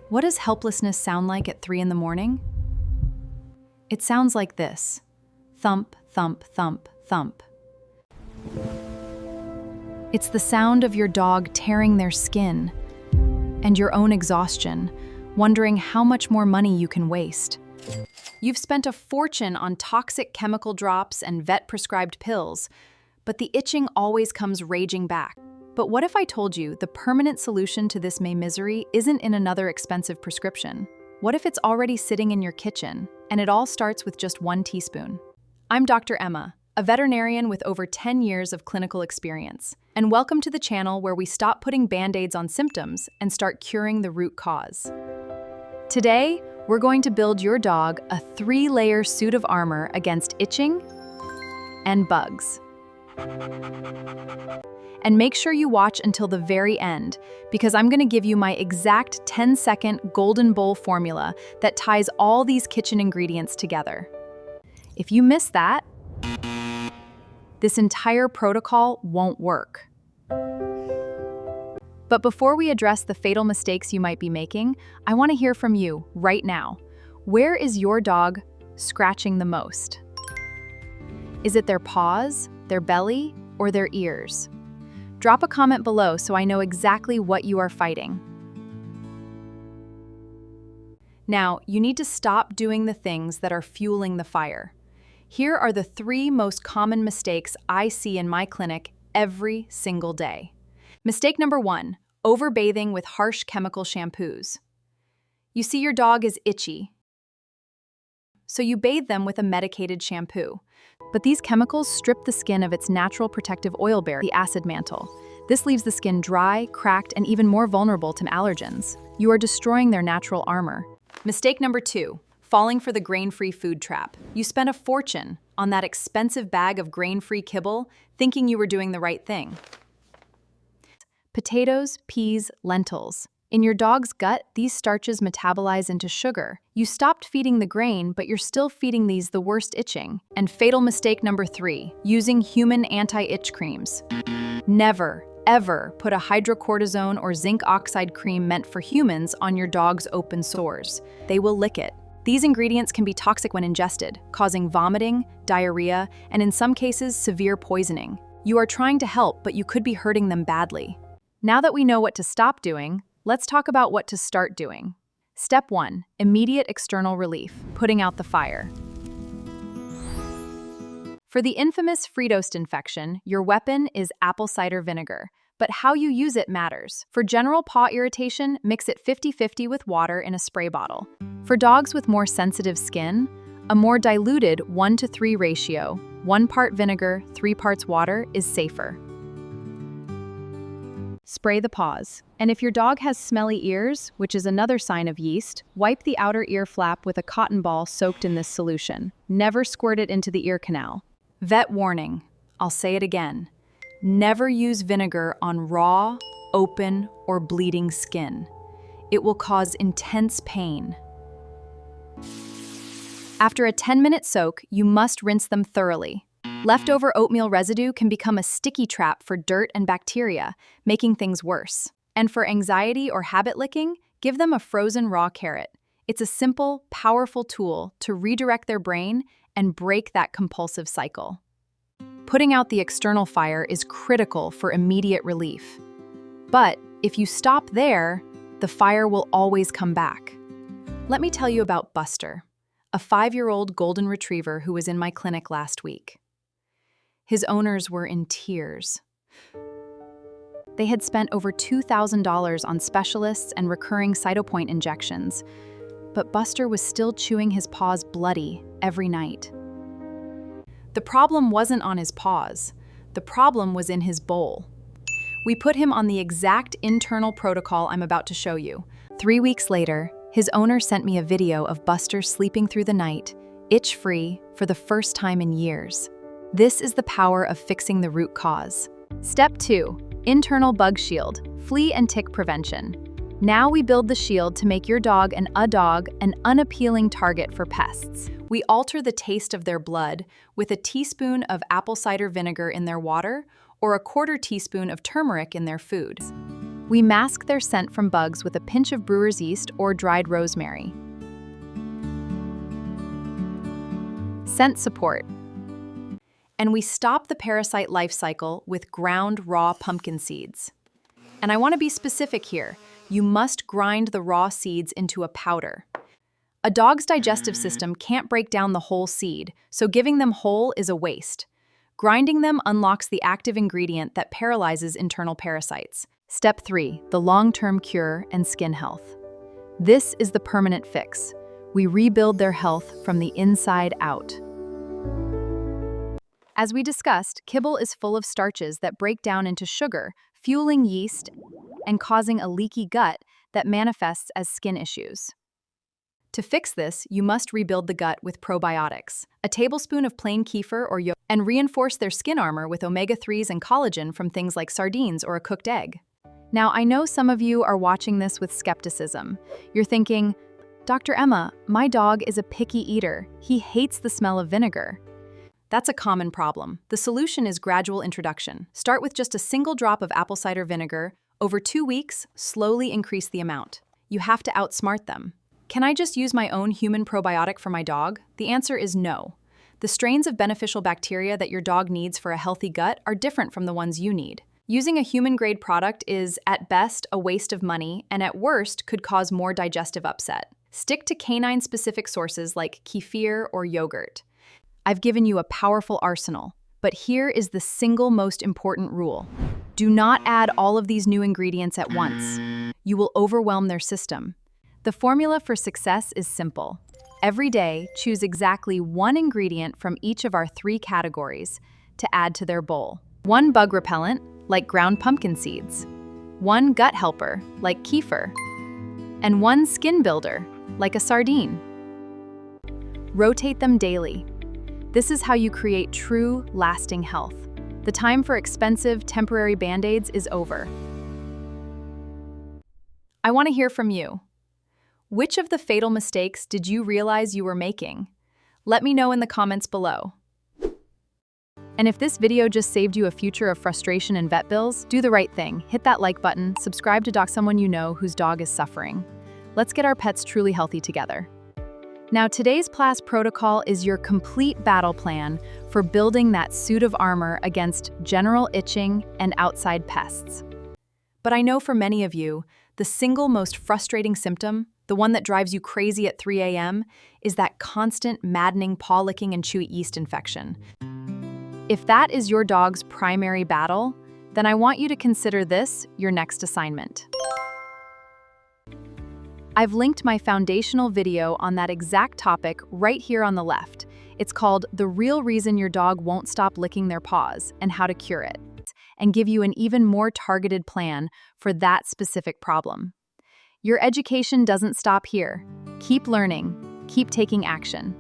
What does helplessness sound like at 3 in the morning? It sounds like this: thump, thump, thump, thump. It's the sound of your dog tearing their skin and your own exhaustion, wondering how much more money you can waste. You've spent a fortune on toxic chemical drops and vet-prescribed pills, but the itching always comes raging back. But what if I told you the permanent solution to this misery isn't in another expensive prescription? What if it's already sitting in your kitchen, and it all starts with just 1 teaspoon? I'm Dr. Emma, a veterinarian with over 10 years of clinical experience, and welcome to the channel where we stop putting band-aids on symptoms and start curing the root cause. Today, we're going to build your dog a 3-layer suit of armor against itching and bugs. And make sure you watch until the very end, because I'm going to give you my exact 10-second golden bowl formula that ties all these kitchen ingredients together. If you miss that, this entire protocol won't work. But before we address the fatal mistakes you might be making, I want to hear from you right now. Where is your dog scratching the most? Is it their paws, their belly, or their ears? Drop a comment below so I know exactly what you are fighting. Now, you need to stop doing the things that are fueling the fire. Here are the 3 most common mistakes I see in my clinic every single day. Mistake number 1, overbathing with harsh chemical shampoos. You see your dog is itchy, so you bathe them with a medicated shampoo. But these chemicals strip the skin of its natural protective oil barrier, the acid mantle. This leaves the skin dry, cracked, and even more vulnerable to allergens. You are destroying their natural armor. Mistake number 2, falling for the grain-free food trap. You spent a fortune on that expensive bag of grain-free kibble, thinking you were doing the right thing. Potatoes, peas, lentils. In your dog's gut, these starches metabolize into sugar. You stopped feeding the grain, but you're still feeding these the worst itching. And fatal mistake number 3, using human anti-itch creams. Never, ever put a hydrocortisone or zinc oxide cream meant for humans on your dog's open sores. They will lick it. These ingredients can be toxic when ingested, causing vomiting, diarrhea, and in some cases, severe poisoning. You are trying to help, but you could be hurting them badly. Now that we know what to stop doing, let's talk about what to start doing. Step 1, immediate external relief, putting out the fire. For the infamous Fritos infection, your weapon is apple cider vinegar, but how you use it matters. For general paw irritation, mix it 50-50 with water in a spray bottle. For dogs with more sensitive skin, a more diluted 1-to-3 ratio, 1 part vinegar, 3 parts water, is safer. Spray the paws. And if your dog has smelly ears, which is another sign of yeast, wipe the outer ear flap with a cotton ball soaked in this solution. Never squirt it into the ear canal. Vet warning, I'll say it again. Never use vinegar on raw, open, or bleeding skin. It will cause intense pain. After a 10-minute soak, you must rinse them thoroughly. Leftover oatmeal residue can become a sticky trap for dirt and bacteria, making things worse. And for anxiety or habit licking, give them a frozen raw carrot. It's a simple, powerful tool to redirect their brain and break that compulsive cycle. Putting out the external fire is critical for immediate relief. But if you stop there, the fire will always come back. Let me tell you about Buster, a 5-year-old golden retriever who was in my clinic last week. His owners were in tears. They had spent over $2,000 on specialists and recurring Cytopoint injections, but Buster was still chewing his paws bloody every night. The problem wasn't on his paws. The problem was in his bowl. We put him on the exact internal protocol I'm about to show you. 3 weeks later, his owner sent me a video of Buster sleeping through the night, itch-free, for the first time in years. This is the power of fixing the root cause. Step 2, internal bug shield, flea and tick prevention. Now we build the shield to make your dog an unappealing target for pests. We alter the taste of their blood with a teaspoon of apple cider vinegar in their water or a 1/4 teaspoon of turmeric in their food. We mask their scent from bugs with a pinch of brewer's yeast or dried rosemary. Scent support. And we stop the parasite life cycle with ground raw pumpkin seeds. And I want to be specific here. You must grind the raw seeds into a powder. A dog's digestive system can't break down the whole seed, so giving them whole is a waste. Grinding them unlocks the active ingredient that paralyzes internal parasites. Step 3, the long-term cure and skin health. This is the permanent fix. We rebuild their health from the inside out. As we discussed, kibble is full of starches that break down into sugar, fueling yeast and causing a leaky gut that manifests as skin issues. To fix this, you must rebuild the gut with probiotics, a tablespoon of plain kefir or yogurt, and reinforce their skin armor with omega-3s and collagen from things like sardines or a cooked egg. Now, I know some of you are watching this with skepticism. You're thinking, Dr. Emma, my dog is a picky eater. He hates the smell of vinegar. That's a common problem. The solution is gradual introduction. Start with just a single drop of apple cider vinegar. Over 2 weeks, slowly increase the amount. You have to outsmart them. Can I just use my own human probiotic for my dog? The answer is no. The strains of beneficial bacteria that your dog needs for a healthy gut are different from the ones you need. Using a human-grade product is, at best, a waste of money, and at worst, could cause more digestive upset. Stick to canine-specific sources like kefir or yogurt. I've given you a powerful arsenal, but here is the single most important rule. Do not add all of these new ingredients at once. You will overwhelm their system. The formula for success is simple. Every day, choose exactly one ingredient from each of our 3 categories to add to their bowl. 1 bug repellent, like ground pumpkin seeds. 1 gut helper, like kefir. And 1 skin builder, like a sardine. Rotate them daily. This is how you create true, lasting health. The time for expensive, temporary band-aids is over. I want to hear from you. Which of the fatal mistakes did you realize you were making? Let me know in the comments below. And if this video just saved you a future of frustration and vet bills, do the right thing. Hit that like button, subscribe to doc someone you know whose dog is suffering. Let's get our pets truly healthy together. Now, today's class protocol is your complete battle plan for building that suit of armor against general itching and outside pests. But I know for many of you, the single most frustrating symptom, the one that drives you crazy at 3 a.m., is that constant, maddening paw-licking and chewy yeast infection. If that is your dog's primary battle, then I want you to consider this your next assignment. I've linked my foundational video on that exact topic right here on the left. It's called The Real Reason Your Dog Won't Stop Licking Their Paws and How to Cure It, and give you an even more targeted plan for that specific problem. Your education doesn't stop here. Keep learning, keep taking action.